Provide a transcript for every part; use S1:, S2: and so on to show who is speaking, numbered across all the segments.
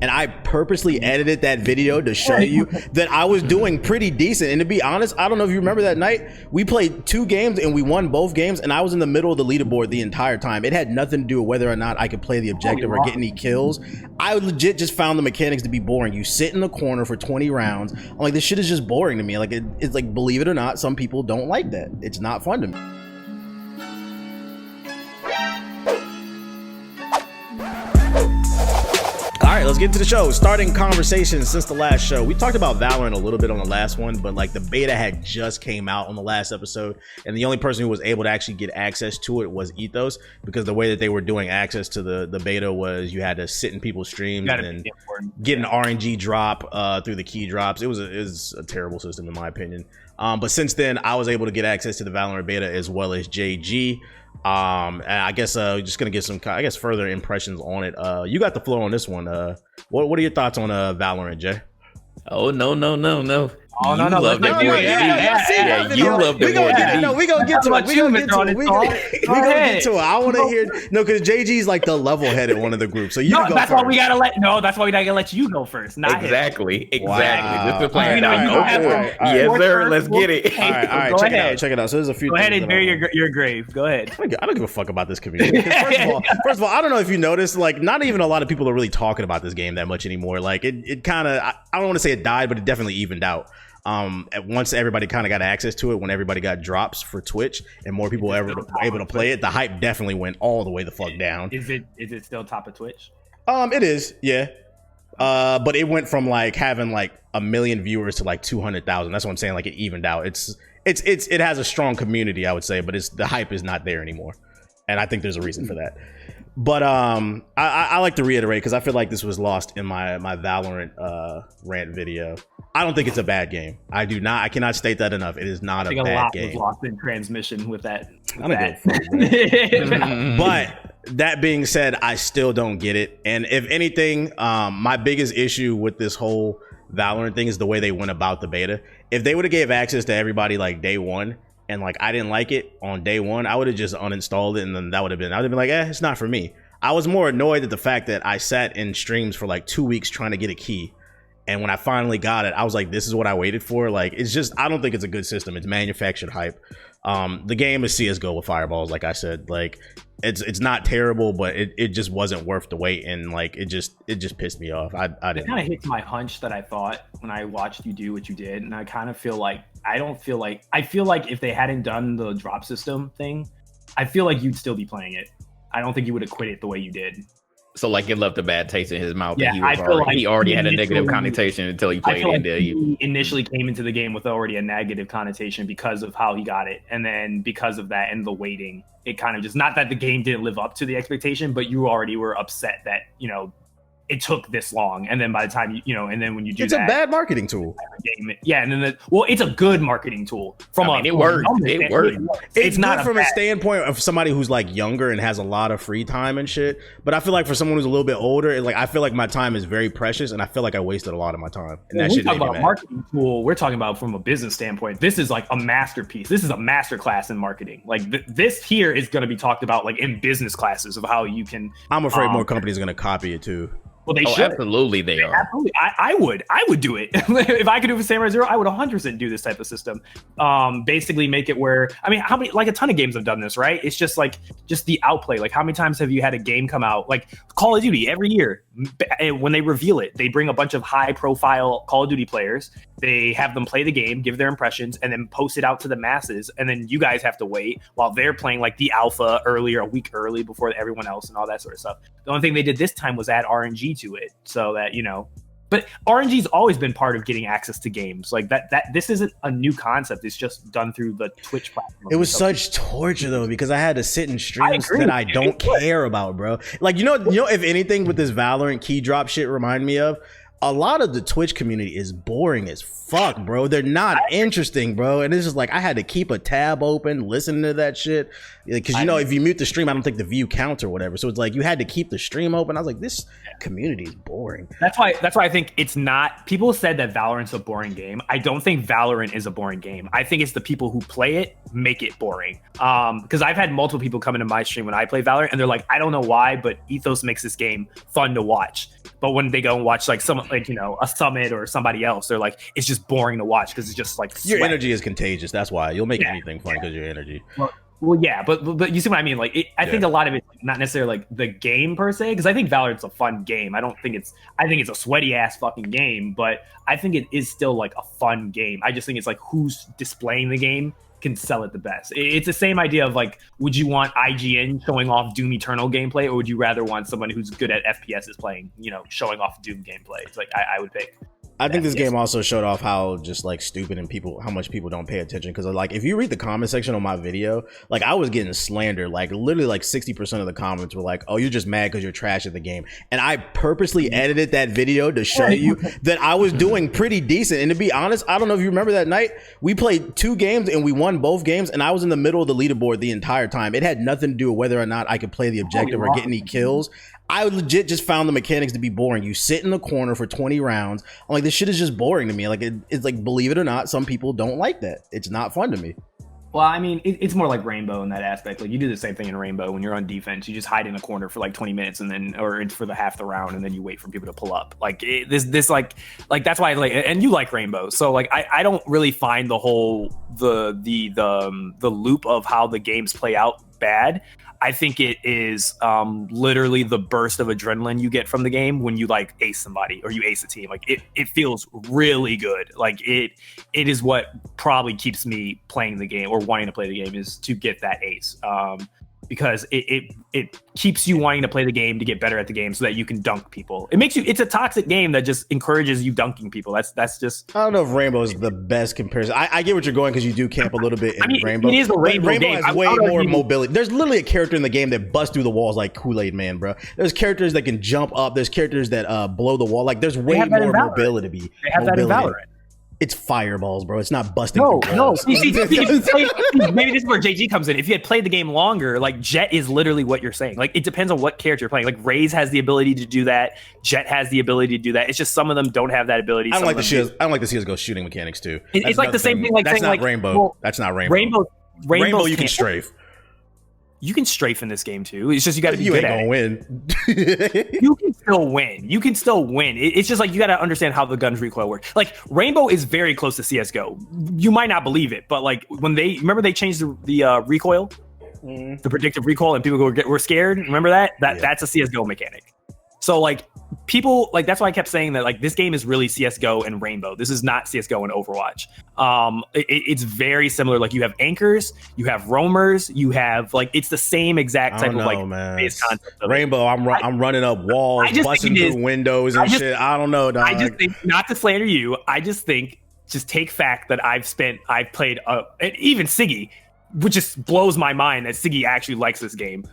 S1: and I purposely edited that video to show you that I was doing pretty decent. And to be honest, I don't know if you remember that night, we played 2 games and we won both games, and I was in the middle of the leaderboard the entire time. It had nothing to do with whether or not I could play the objective or get any kills. I legit just found the mechanics to be boring. You sit in the corner for 20 rounds. I'm like, this shit is just boring to me. Like, it's like, believe it or not, some people don't like that. It's not fun to me. All right, let's get into the show. Starting conversations since the last show. We talked about Valorant a little bit on the last one, but like the beta had just came out on the last episode, and the only person who was able to actually get access to it was Ethos, because the way that they were doing access to the beta was you had to sit in people's streams and get an RNG drop through the key drops. It was a terrible system in my opinion. But since then, I was able to get access to the Valorant beta as well as JG. And I guess just gonna get some further impressions on it. You got the floor on this one. What are your thoughts on Valorant, Jay?
S2: Oh no.
S3: Oh, no,
S2: love that more than me. You love that more than me.
S1: No, we gonna get to it. We gonna get to it. I want to hear because JG's like the level-headed one of the group. So you go
S3: that's
S1: first.
S3: why we gotta that's why we gotta let you go first. Not
S2: exactly.
S1: Wow.
S2: This is the plan. Yes, sir. Let's get it.
S1: All right. Check it out. So there's a few.
S3: Go ahead and bury your grave. Go ahead.
S1: I don't give a fuck about this community. First of all, I don't know if you noticed, like, not even a lot of people are really talking about this game that much anymore. Like, it kind of, I don't want to say it died, but it definitely evened out. Once everybody kind of got access to it, when everybody got drops for Twitch and more people were able to play it, the hype definitely went all the way the fuck down.
S3: Is it still top of Twitch?
S1: It is, yeah. But it went from like having like 1 million viewers to like 200,000. That's what I'm saying. Like, it evened out. It has a strong community, I would say, but the hype is not there anymore, and I think there's a reason for that. But I like to reiterate, because I feel like this was lost in my Valorant rant video. I don't think it's a bad game. I cannot state that enough. It is not a bad game.
S3: Was lost in transmission with that.
S1: But that being said, I still don't get it. And if anything, my biggest issue with this whole Valorant thing is the way they went about the beta. If they would have gave access to everybody like day one, and like I didn't like it on day one, I would have just uninstalled it, and then I would have been like, it's not for me. I was more annoyed at the fact that I sat in streams for like 2 weeks trying to get a key, and when I finally got it, I was like, this is what I waited for. Like, it's just, I don't think it's a good system. It's manufactured hype. The game is CSGO with fireballs, like I said. Like, it's not terrible, but it just wasn't worth the wait, and like it just pissed me off. I didn't.
S3: It kind of hits my hunch that I thought when I watched you do what you did, and I kind of feel like I feel like if they hadn't done the drop system thing, I feel like you'd still be playing it. I don't think you would have quit it the way you did.
S2: So like it left a bad taste in his mouth.
S3: Yeah,
S2: he already had a negative connotation until he played it.
S3: He initially came into the game with already a negative connotation because of how he got it, and then because of that and the waiting, it kind of just, not that the game didn't live up to the expectation, but you already were upset that, you know, it took this long, and then by the time and then when you do
S1: it's a bad marketing tool.
S3: Yeah, and then it's a good marketing tool.
S2: It worked.
S1: It's not from a standpoint of somebody who's like younger and has a lot of free time and shit. But I feel like for someone who's a little bit older, like I feel like my time is very precious, and I feel like I wasted a lot of my time. And that shit made me mad.
S3: About a marketing tool, we're talking about from a business standpoint. This is like a masterpiece. This is a masterclass in marketing. Like this here is going to be talk about like in business classes of how you can.
S1: I'm afraid more companies are going to copy it too.
S3: Well, they should.
S2: Absolutely, they are.
S3: Absolutely. I would do it. If I could do it for Samurai Zero, I would 100% do this type of system. Basically make it where, I mean, how many, like a ton of games have done this, right? It's just like, just the outplay. Like how many times have you had a game come out, like Call of Duty every year, when they reveal it, they bring a bunch of high profile Call of Duty players, they have them play the game, give their impressions, and then post it out to the masses. And then you guys have to wait while they're playing like the alpha earlier, a week early before everyone else and all that sort of stuff. The only thing they did this time was add RNG to it, so that, but RNG's always been part of getting access to games. Like that this isn't a new concept. It's just done through the Twitch platform.
S1: It was such torture though, because I had to sit in streams that I don't care about, bro. Like, if anything with this Valorant key drop shit remind me of, a lot of the Twitch community is boring as fuck, bro. They're not interesting, bro. And it's just like I had to keep a tab open, listening to that shit, because you know if you mute the stream, I don't think the view counts or whatever. So it's like you had to keep the stream open. I was like, this community is boring. That's
S3: why I think it's not. People said that Valorant's a boring game. I don't think Valorant is a boring game. I think it's the people who play it make it boring. Because I've had multiple people come into my stream when I play Valorant, and they're like, I don't know why, but Ethos makes this game fun to watch. But when they go and watch like some, like, you know, a Summit or somebody else, they're like, it's just boring to watch because it's just like
S1: your energy is contagious. That's why you'll make anything fun because your energy.
S3: Well, yeah, but you see what I mean? Like, I think a lot of it's not necessarily like the game per se, because I think Valorant's a fun game. I think it's a sweaty ass fucking game, but I think it is still like a fun game. I just think it's like who's displaying the game can sell it the best. It's the same idea of like, would you want IGN showing off Doom Eternal gameplay, or would you rather want someone who's good at FPS is playing, you know, showing off Doom gameplay? It's like I would pick.
S1: I think this game also showed off how just like stupid and how much people don't pay attention. Because like if you read the comment section on my video, like I was getting slandered. Like literally like 60% of the comments were like, oh, you're just mad because you're trash at the game. And I purposely edited that video to show you that I was doing pretty decent. And to be honest, I don't know if you remember that night, we played 2 games and we won both games. And I was in the middle of the leaderboard the entire time. It had nothing to do with whether or not I could play the objective or get any kills. I legit just found the mechanics to be boring. You sit in the corner for 20 rounds. I'm like, this shit is just boring to me. Like, it's like, believe it or not, some people don't like that. It's not fun to me.
S3: Well, I mean, it's more like Rainbow in that aspect. Like, you do the same thing in Rainbow when you're on defense. You just hide in a corner for like 20 minutes and then, or for the half the round, and then you wait for people to pull up. Like, this like that's why I like, and you like Rainbow. So like, I don't really find the whole, the loop of how the games play out bad. I think it is literally the burst of adrenaline you get from the game when you like ace somebody or you ace a team. Like it feels really good. Like it is what probably keeps me playing the game or wanting to play the game, is to get that ace. Because it keeps you wanting to play the game to get better at the game so that you can dunk people. It's a toxic game that just encourages you dunking people. That's just.
S1: I don't know if Rainbow is the best comparison. I get what you're going, because you do camp a little bit in Rainbow.
S3: It is a Rainbow game.
S1: Has way more mobility. There's literally a character in the game that busts through the walls like Kool-Aid Man, bro. There's characters that can jump up. There's characters that blow the wall. Like there's way more mobility.
S3: They have that in Valorant.
S1: It's fireballs, bro. It's not busting.
S3: No. See, maybe this is where JG comes in. If you had played the game longer, like Jet is literally what you're saying. Like it depends on what character you're playing. Like Raze has the ability to do that. Jet has the ability to do that. It's just some of them don't have that ability.
S1: I don't like the CSGO shooting mechanics too.
S3: It's like the same thing. Like
S1: that's
S3: saying,
S1: not
S3: like,
S1: Rainbow.
S3: Well,
S1: that's not Rainbow. Rainbow, you can strafe.
S3: You can strafe in this game too. It's just you got to be good at it.
S1: You ain't gonna win.
S3: You can still win. It's just like you got to understand how the guns recoil work. Like Rainbow is very close to CS:GO. You might not believe it, but like when they changed the recoil, the predictive recoil, and people were scared. Remember that? That's a CS:GO mechanic. So like people, like that's why I kept saying that like this game is really CS:GO and Rainbow. This is not CS:GO and Overwatch. It's very similar. Like you have anchors, you have roamers, you have like it's the same exact type of like base concept.
S1: Rainbow, I'm runing up walls, busting through windows and shit. I don't know, dog.
S3: I just think, not to slander you, I just think just take fact that I've played and even Siggy, which just blows my mind that Siggy actually likes this game.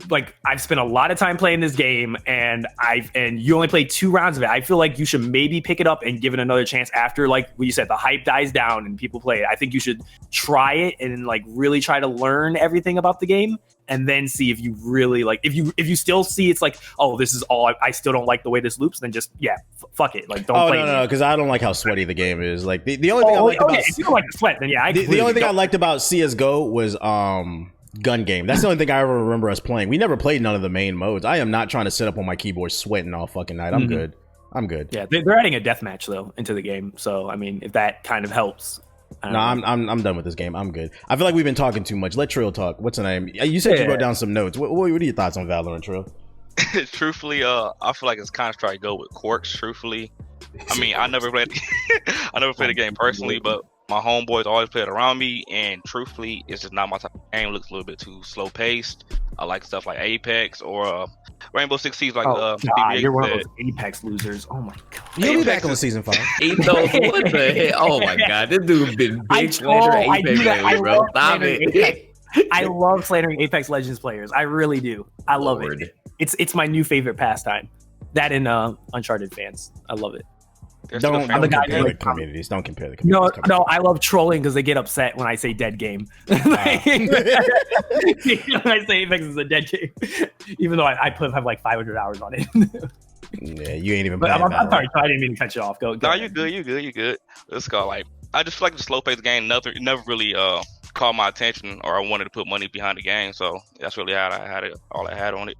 S3: Like I've spent a lot of time playing this game, and you only played 2 rounds of it. I feel like you should maybe pick it up and give it another chance after, like what you said, the hype dies down and people play it. I think you should try it and like really try to learn everything about the game, and then see if you really like. If you still see it's like, oh, this is all. I still don't like the way this loops. Then just fuck it. Like don't play.
S1: No, because I don't like how sweaty the game is. Like the only thing I liked about
S3: if you don't like the sweat, then
S1: the only thing I liked about CS:GO was gun game. That's the only thing I ever remember us playing. We never played none of the main modes. I am not trying to sit up on my keyboard sweating all fucking night. I'm good. Yeah,
S3: they're adding a deathmatch though into the game. So I mean, if that kind of helps.
S1: No, I'm done with this game. I'm good. I feel like we've been talking too much. Let Trill talk. What's the name? You said you wrote down some notes. What are your thoughts on Valorant, Trill?
S4: Truthfully, I feel like it's kind of trying to go with Quartz. Truthfully, I mean, I never played the game personally, but my homeboys always play it around me, and truthfully, it's just not my type of game. It looks a little bit too slow paced. I like stuff like Apex or Rainbow Six Siege. Like,
S3: you're one of those Apex losers. Oh my god,
S1: you'll be back on season 5.
S2: What the hell? Oh my god, this dude been big slandering Apex players, bro. Stop it.
S3: I love slandering Apex Legends players. I really do. I love it. It's my new favorite pastime. That and Uncharted fans. I love it.
S1: Don't compare the communities. Don't compare the communities.
S3: No, I love trolling because they get upset when I say dead game. When I say Apex is a dead game, even though I have like 500 hours on it.
S1: Yeah, you ain't even.
S3: But I'm sorry, I didn't mean to cut you off. Go.
S4: No, you're good. Let's go. Like, I just feel like the slow paced game never really caught my attention, or I wanted to put money behind the game. So that's really how I had it. All I had on it.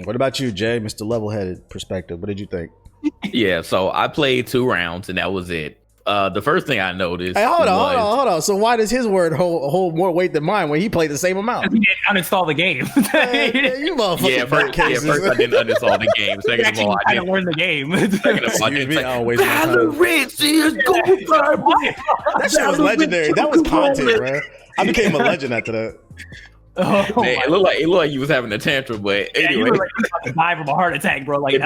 S1: What about you, Jay? Mr. Level-headed perspective. What did you think?
S2: Yeah, so I played 2 rounds and that was it. The first thing I noticed.
S1: Hey, hold on. So why does his word hold more weight than mine when he played the same amount?
S3: He didn't uninstall the game.
S1: You motherfucker.
S2: First I didn't uninstall the game. Second of all, I didn't
S3: learn the game.
S2: Second of all, I didn't
S3: Valorant
S1: That shit was legendary. That was content, bro. I became a legend after that.
S2: Man, it looked like you was having a tantrum, but anyway,
S3: you were like about to die from a heart attack, bro. Like,
S1: it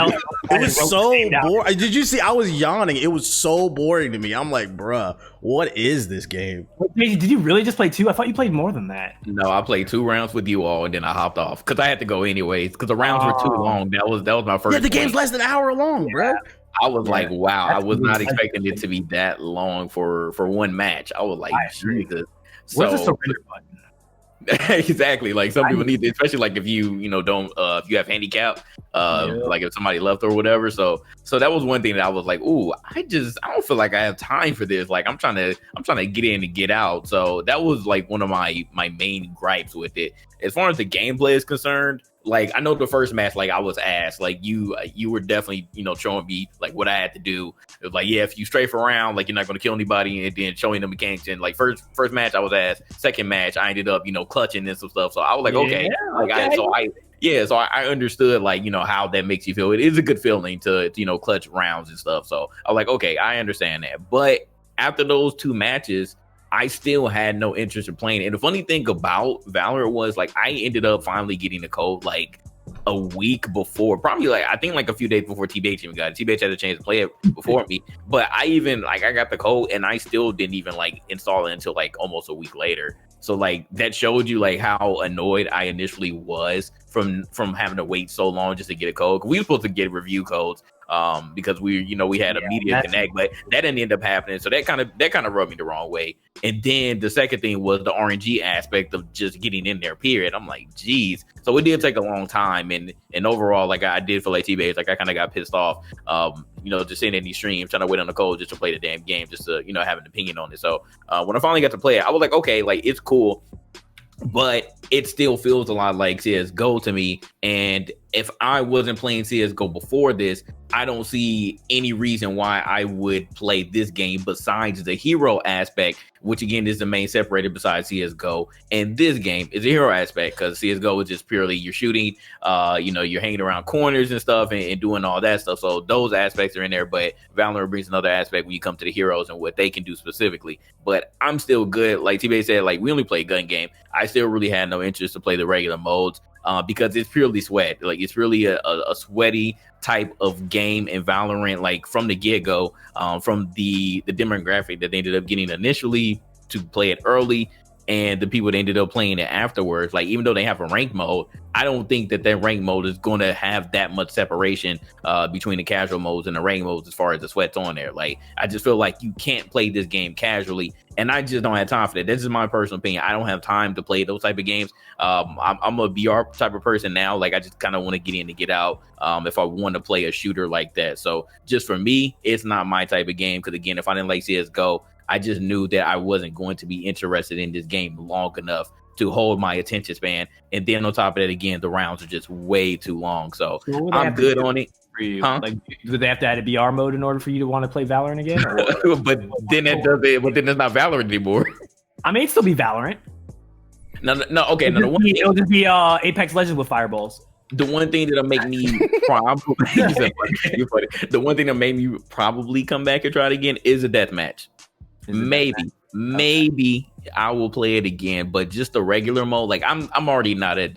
S1: was so boring. Did you see? I was yawning. It was so boring to me. I'm like, bruh, what is this game?
S3: Did you really just play 2? I thought you played more than that.
S2: No, I played 2 rounds with you all, and then I hopped off because I had to go anyways. Because the rounds were too long. That was my first.
S1: Yeah, the game's less than an hour long, bro.
S2: I was like, wow, I was not expecting it to be that long for one match. I was like, Jesus.
S3: Where's the surrender button?
S2: Exactly, like some people need, especially like if you don't if you have handicap, like if somebody left or whatever. So that was one thing that I was like, ooh, I don't feel like I have time for this. Like I'm trying to get in and get out. So that was like one of my main gripes with it. As far as the gameplay is concerned, like I know the first match, like I was asked, like you were definitely showing me like what I had to do. It was like, yeah, if you strafe around, like you're not going to kill anybody, and then showing the mechanics. And like first match I was asked, second match I ended up clutching and some stuff. So I was like, okay, so I understood like how that makes you feel. It is a good feeling to clutch rounds and stuff. So I was like, okay, I understand that. But after those 2 matches, I still had no interest in playing it. And the funny thing about Valorant was like I ended up finally getting the code like a week before, probably like I think like a few days before TBH even got it. TBH had a chance to play it before me, but I even like I got the code and I still didn't even like install it until like almost a week later. So like that showed you like how annoyed I initially was from having to wait so long just to get a code. We were supposed to get review codes because we had a media connect, but that didn't end up happening. So that kind of rubbed me the wrong way. And then the second thing was the RNG aspect of just getting in there, period. I'm like, geez. So it did take a long time. And overall, like I did feel like T-Base, like I kind of got pissed off, just sitting in these streams, trying to wait on the code just to play the damn game, just to, have an opinion on it. So when I finally got to play it, I was like, okay, like it's cool, but it still feels a lot like CSGO to me. And if I wasn't playing CSGO before this, I don't see any reason why I would play this game besides the hero aspect, which again is the main separator besides CSGO. And this game is a hero aspect because CSGO is just purely you're shooting, you're hanging around corners and stuff and doing all that stuff. So those aspects are in there, but Valorant brings another aspect when you come to the heroes and what they can do specifically. But I'm still good. Like T-Bay said, like we only play gun game. I still really had no interest to play the regular modes. Because it's purely sweat. Like it's really a sweaty type of game in Valorant, like from the get-go, from the demographic that they ended up getting initially to play it early and the people that ended up playing it afterwards. Like even though they have a rank mode, I don't think that rank mode is going to have that much separation between the casual modes and the rank modes as far as the sweat's on there. Like I just feel like you can't play this game casually, and I just don't have time for that. This is my personal opinion. I don't have time to play those type of games. I'm a VR type of person now. Like I just kind of want to get in and get out if I want to play a shooter like that. So just for me, it's not my type of game. Because again, if I didn't like CSGO, I just knew that I wasn't going to be interested in this game long enough to hold my attention span. And then on top of that, again, the rounds are just way too long. So I'm good on it.
S3: Huh? Like, do they have to add a VR mode in order for you to want to play Valorant again?
S2: But then that does it. But then it's not Valorant anymore.
S3: I may still be Valorant.
S2: No. Okay,
S3: It'll just be Apex Legends with fireballs.
S2: The one thing that'll make me the one thing that made me probably come back and try it again is a death match. Maybe I will play it again, but just the regular mode. Like I'm already not an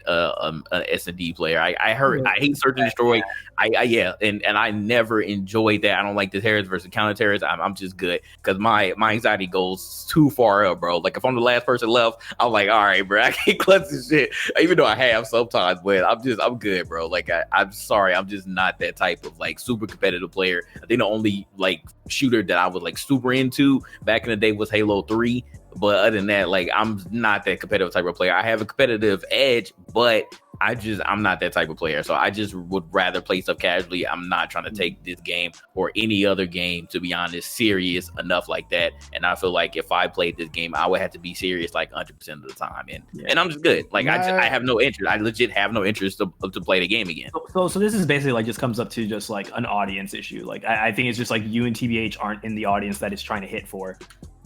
S2: S&D player. I hate search and destroy. And I never enjoyed that. I don't like the terrorists versus counter terrorists. I'm just good because my anxiety goes too far up, bro. Like if I'm the last person left, I'm like, all right, bro, I can't clutch this shit. Even though I have sometimes, but I'm good, bro. Like I'm sorry, I'm just not that type of like super competitive player. I think the only like shooter that I was like super into back in the day was Halo 3. But other than that, like I'm not that competitive type of player. I have a competitive edge, but I'm not that type of player. So I just would rather play stuff casually. I'm not trying to take this game or any other game, to be honest, serious enough like that. And I feel like if I played this game, I would have to be serious like 100% of the time. And I'm just good. Like I have no interest. I legit have no interest to play the game again.
S3: So this is basically like just comes up to just like an audience issue. Like I think it's just like you and TBH aren't in the audience that it's trying to hit for.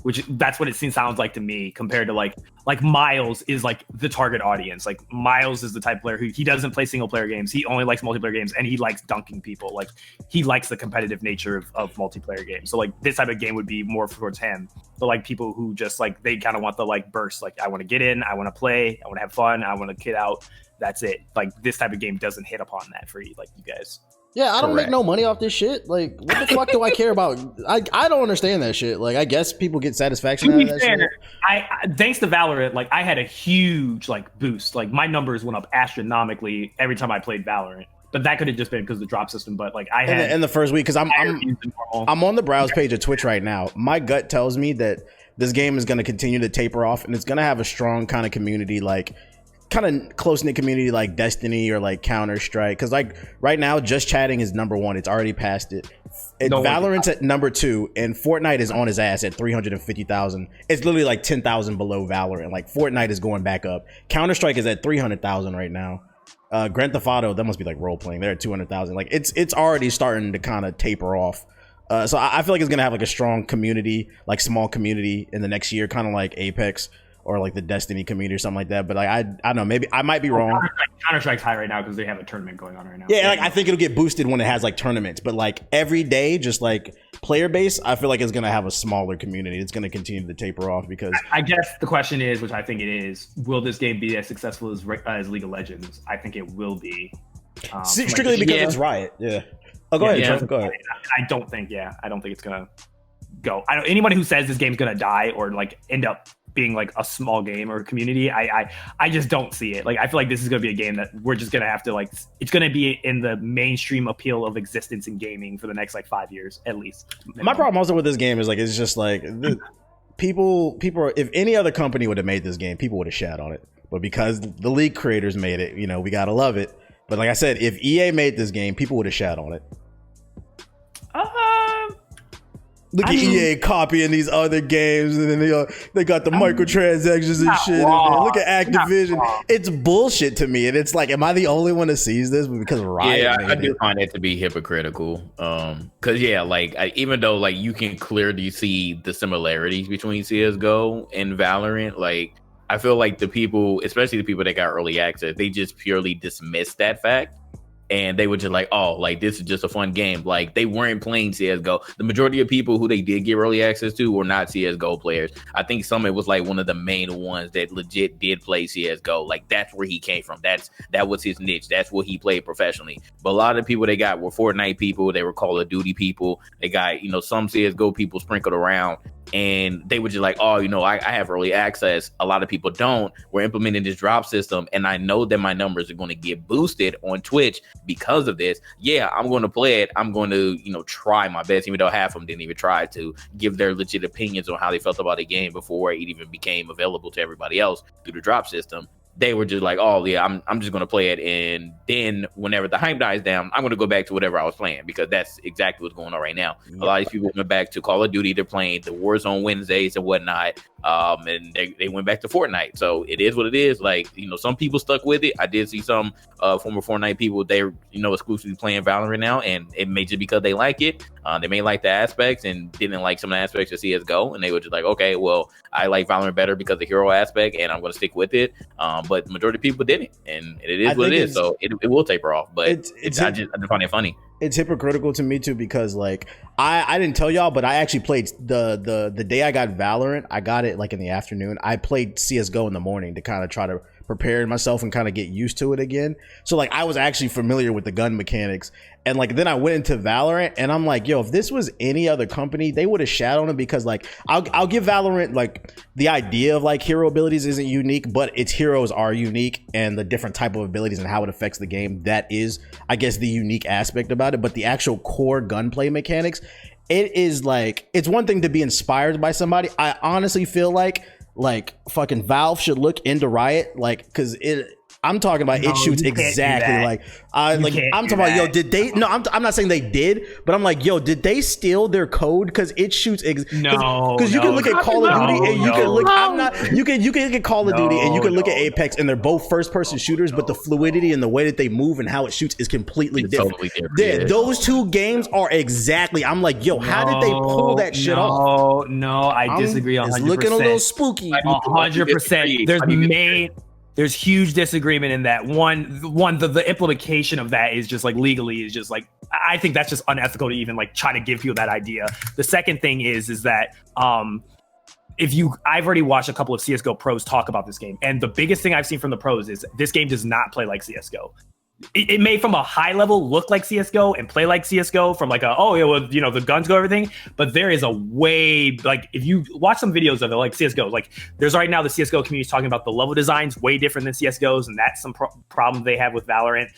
S3: Which that's what it sounds like to me, compared to like Miles is like the target audience. Like Miles is the type of player who he doesn't play single player games. He only likes multiplayer games, and he likes dunking people. Like he likes the competitive nature of multiplayer games. So like this type of game would be more towards him. But like people who just like they kind of want the like burst. Like I want to get in, I want to play, I want to have fun, I want to kid out. That's it. Like this type of game doesn't hit upon that for you, like you guys.
S5: Yeah, I don't make no money off this shit. Like, what the fuck do I care about? I don't understand that shit. Like, I guess people get satisfaction out of that shit.
S3: I thanks to Valorant, like I had a huge like boost. Like my numbers went up astronomically every time I played Valorant. But that could have just been because of the drop system. But like I had
S1: in the first week, because I'm on the browse page of Twitch right now. My gut tells me that this game is going to continue to taper off, and it's going to have a strong kind of community, like kind of close-knit community like Destiny or like Counter-Strike, because like right now Just Chatting is number 1. It's already passed it. Valorant's at number 2, and Fortnite is on his ass at 350,000. It's literally like 10,000 below Valorant. Like Fortnite is going back up. Counter-Strike is at 300,000 right now. Grand Theft Auto, that must be like role-playing, they're at 200,000. Like it's already starting to kind of taper off. So I feel like it's gonna have like a strong community, like small community in the next year, kind of like Apex or like the Destiny community or something like that. But like I don't know, maybe I might be wrong.
S3: Counter-Strike's high right now because they have a tournament going on right now.
S1: Yeah, like I think it'll get boosted when it has like tournaments, but like every day, just like player base, I feel like it's gonna have a smaller community. It's gonna continue to taper off because
S3: I guess the question is, which I think it is, will this game be as successful as League of Legends? I think it will be.
S1: Strictly because it's Riot. Yeah. Oh, go ahead, Trevor. Go ahead.
S3: I don't think it's gonna go. Anybody who says this game's gonna die or like end up being like a small game or a community, I just don't see it. Like I feel like this is gonna be a game that we're just gonna have to like, it's gonna be in the mainstream appeal of existence in gaming for the next like 5 years at least.
S1: My problem also with this game is like it's just like people are, if any other company would have made this game, people would have shat on it. But because the League creators made it, you know, we gotta love it. But like I said, if EA made this game, people would have shat on it. Look at EA copying these other games, and then they got the microtransactions and shit. And look at Activision. It's bullshit to me, and it's like, am I the only one that sees this? Because Riot.
S2: Yeah, I do find it to be hypocritical. Because even though like you can clearly see the similarities between CS:GO and Valorant, like I feel like the people, especially the people that got early access, they just purely dismissed that fact. And they were just like, oh, like this is just a fun game. Like they weren't playing CS:GO. The majority of people who they did give early access to were not CS:GO players. I think Summit was like one of the main ones that legit did play CS:GO. Like that's where he came from. That was his niche. That's what he played professionally. But a lot of the people they got were Fortnite people. They were Call of Duty people. They got, some CS:GO people sprinkled around. And they were just like, oh, I have early access. A lot of people don't. We're implementing this drop system. And I know that my numbers are going to get boosted on Twitch because of this. Yeah, I'm going to play it. I'm going to, try my best, even though half of them didn't even try to give their legit opinions on how they felt about the game before it even became available to everybody else through the drop system. They were just like, oh, yeah, I'm just going to play it. And then whenever the hype dies down, I'm going to go back to whatever I was playing, because that's exactly what's going on right now. A lot of these people went back to Call of Duty. They're playing the Warzone Wednesdays and whatnot. And they went back to Fortnite. So it is what it is. Like, some people stuck with it. I did see some former Fortnite people, they're, exclusively playing Valorant now. And it may just because they like it. They may like the aspects and didn't like some of the aspects of CS:GO. And they were just like, okay, well, I like Valorant better because of the hero aspect, and I'm going to stick with it. But the majority of people didn't, and it is what it is. So it will taper off. But I just find it funny.
S1: it's hypocritical to me too, because like I didn't tell y'all, but I actually played the day I got Valorant. I got it like in the afternoon. I played CS:GO in the morning to kind of try to prepare myself and kind of get used to it again. So like I was actually familiar with the gun mechanics, and like then I went into Valorant and I'm like, yo, if this was any other company, they would have shat on it, because like I'll give Valorant like the idea of like hero abilities isn't unique, but its heroes are unique, and the different type of abilities and how it affects the game, that is I guess the unique aspect about it. But the actual core gunplay mechanics, it is like, it's one thing to be inspired by somebody. I honestly feel like fucking Valve should look into Riot, like, because I'm talking about it shoots exactly like I'm talking about, yo, did they, no, I'm not saying they did, but I'm like, yo, did they steal their code? Because it shoots because you can look at Call of Duty and you can look, you can look at Call of Duty and you can look at Apex, and they're both first person shooters, but the fluidity and the way that they move and how it shoots is completely different. Totally different. Those two games are exactly, I'm like, yo, how did they pull that shit off?
S3: No, I disagree 100%.
S1: It's looking a little spooky.
S3: 100%. There's huge disagreement in that. One, the implication of that is just like legally is just like, I think that's just unethical to even like try to give people that idea. The second thing is that I've already watched a couple of CS:GO pros talk about this game, and the biggest thing I've seen from the pros is this game does not play like CS:GO. It may from a high level look like CS:GO and play like CS:GO from like the guns go everything, but there is a way, like if you watch some videos of it like CS:GO, like there's right now the CS:GO community is talking about the level designs way different than CS:GO's, and that's some problem they have with Valorant.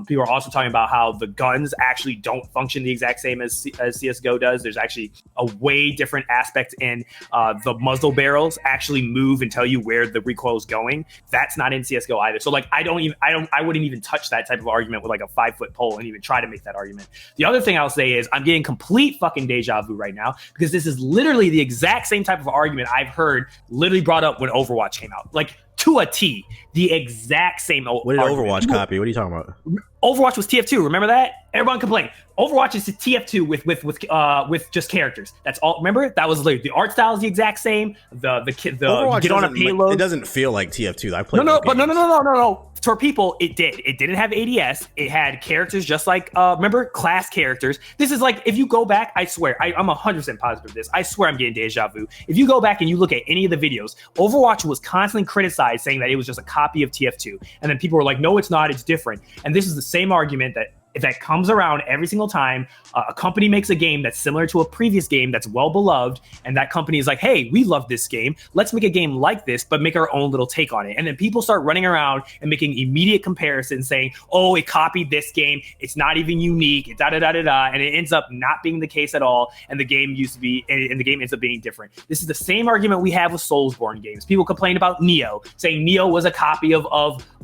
S3: People are also talking about how the guns actually don't function the exact same as CS:GO does. There's actually a way different aspect in the muzzle barrels actually move and tell you where the recoil is going. That's not in CS:GO either. So like I wouldn't even touch that type of argument with like a 5-foot pole and even try to make that argument. The other thing I'll say is I'm getting complete fucking deja vu right now, because this is literally the exact same type of argument I've heard literally brought up when Overwatch came out. Like to a T, the exact same
S1: What did Overwatch copy? What are you talking about?
S3: Overwatch was TF2. Remember that? Everyone complained. Overwatch is TF2 with just characters. That's all. Remember, that was literally the art style is the exact same. The
S1: Overwatch
S3: get on a payload.
S1: It doesn't feel like TF2. I played.
S3: No. For people, it did. It didn't have ADS. It had characters just like remember class characters. This is like if you go back. I swear, I'm 100% positive of this. I swear, I'm getting deja vu. If you go back and you look at any of the videos, Overwatch was constantly criticized, saying that it was just a copy of TF2, and then people were like, "No, it's not. It's different." And this is the same argument that comes around every single time a company makes a game that's similar to a previous game that's well beloved, and that company is like, hey, we love this game, let's make a game like this but make our own little take on it. And then people start running around and making immediate comparisons saying, oh, it copied this game, it's not even unique, and it ends up not being the case at all, and the game ends up being different. This is the same argument we have with Soulsborne games. People complain about Neo, saying Neo was a copy of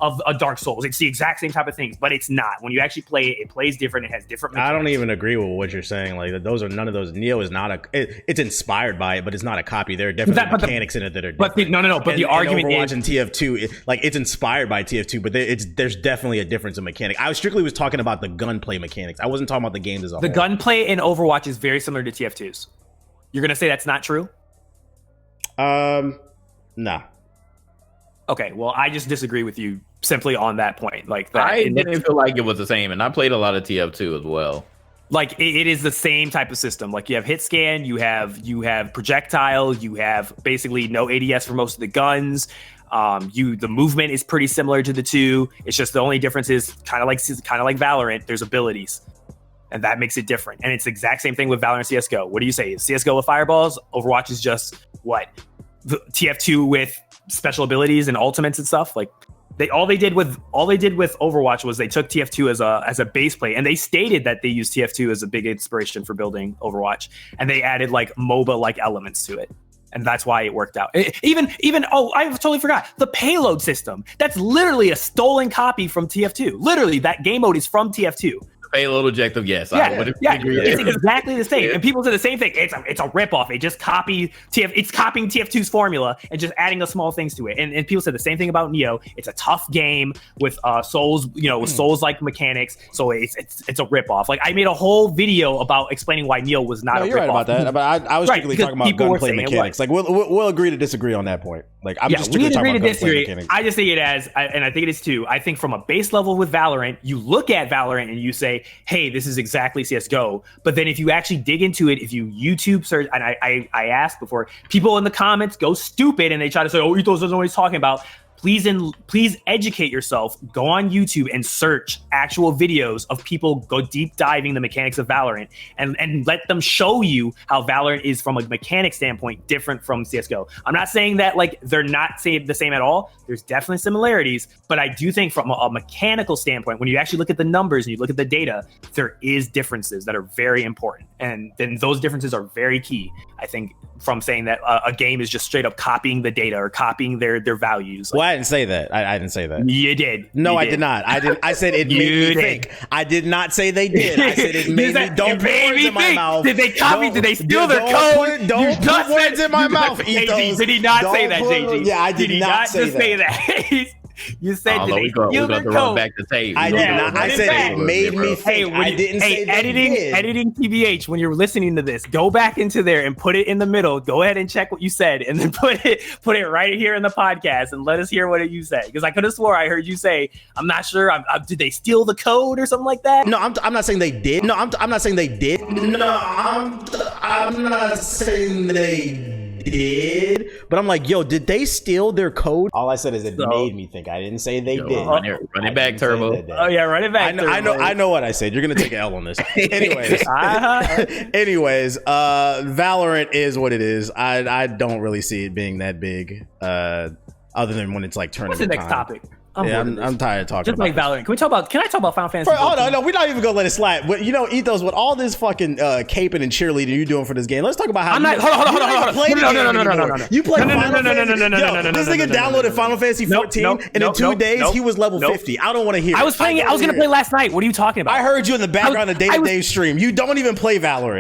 S3: a Dark Souls. It's the exact same type of things, but it's not. When you actually play it plays different. It has different mechanics.
S1: I don't even agree with what you're saying. Like none of those. Neo is not it's inspired by it, but it's not a copy. There are definitely mechanics in it that are different.
S3: But the argument
S1: Overwatch and TF2, it's inspired by TF2, but there's definitely a difference in mechanic. I was talking about the gunplay mechanics. I wasn't talking about the games as a whole.
S3: The gunplay in Overwatch is very similar to TF2's. You're gonna say that's not true?
S1: Nah.
S3: Okay, well, I just disagree with you simply on that point. Like that,
S2: I didn't feel like it was the same, and I played a lot of TF2 as well.
S3: Like it is the same type of system. Like you have hit scan, you have projectile, you have basically no ADS for most of the guns. The movement is pretty similar to the two. It's just the only difference is kind of like Valorant. There's abilities, and that makes it different. And it's the exact same thing with Valorant and CS:GO. What do you say? Is CS:GO with fireballs? Overwatch is just what? The TF2 with special abilities and ultimates and stuff. Like all they did with Overwatch was they took TF2 as a base plate, and they stated that they used TF2 as a big inspiration for building Overwatch, and they added like MOBA like elements to it, and that's why it worked out. Even I totally forgot the payload system. That's literally a stolen copy from TF2. Literally, that game mode is from TF2.
S2: Payload objective, yes.
S3: I would agree. It's exactly the same. And people say the same thing. It's a ripoff. It just copying TF2's formula and just adding the small things to it. And people said the same thing about Neo. It's a tough game with Souls, with Souls-like mechanics. So it's a ripoff. Like I made a whole video about explaining why Neo was not a ripoff.
S1: You're right about that. But I was strictly talking about gunplay mechanics. Like we'll agree to disagree on that point. Like, I'm just
S3: we
S1: strictly
S3: agree
S1: talking
S3: to
S1: about gunplay
S3: disagree.
S1: mechanics.
S3: I just think it as, and I think it is too. I think from a base level with Valorant, you look at Valorant and you say, "Hey, this is exactly CS:GO." But then if you actually dig into it, if you YouTube search, and I asked before, people in the comments go stupid and they try to say, "Oh, Ethos doesn't know what he's talking about." Please educate yourself. Go on YouTube and search actual videos of people go deep diving the mechanics of Valorant and let them show you how Valorant is from a mechanic standpoint different from CS:GO. I'm not saying that like they're not the same at all. There's definitely similarities, but I do think from a mechanical standpoint, when you actually look at the numbers and you look at the data, there is differences that are very important, and then those differences are very key. I think from saying that a game is just straight up copying the data or copying their values.
S1: Well, I didn't say that. I didn't say that.
S3: You did.
S1: No,
S3: You
S1: I
S3: did.
S1: did not. I did. I said it made me think. I did not say they did. I said it made me. Don't put words in my mouth.
S3: Did they copy? Did they steal their code?
S1: Don't put words in my mouth.
S3: JG, did he not say that, JG?
S1: Yeah, I did not
S3: say that. You said
S2: Oh, no, we got to run back the tape.
S1: I did not. I said it made me think. I didn't say they did.
S3: Editing TBH, when you're listening to this, go back into there and put it in the middle. Go ahead and check what you said, and then put it right here in the podcast, and let us hear what you say. Because I could have swore I heard you say, "I'm not sure. Did they steal the code or something like that?"
S1: No, I'm not saying they did. No, I'm not saying they did. No, I'm not saying they did. But I'm like, yo, did they steal their code? All I said is it made me think. I didn't say they did.
S2: Run it back, Turbo.
S3: Oh yeah, run it back.
S1: I know what I said. You're gonna take an L on this. Anyways, Valorant is what it is. I don't really see it being that big. Other than when it's like tournament.
S3: What's the next topic?
S1: I'm tired of talking
S3: just
S1: about
S3: like Valorant. Can I talk about Final Fantasy?
S1: Hold on, no, we're not even gonna let it slide. But you know, Ethos, with all this fucking caping and cheerleading you doing for this game, let's talk about how
S3: I'm not. Hold on.
S1: No. You play Final Fantasy. This nigga downloaded Final Fantasy 14, and in 2 days he was level 50. I don't want to hear.
S3: I was playing it. I was gonna play last night. What are you talking about?
S1: I heard you in the background of Day-to-Day stream. You don't even play Valorant.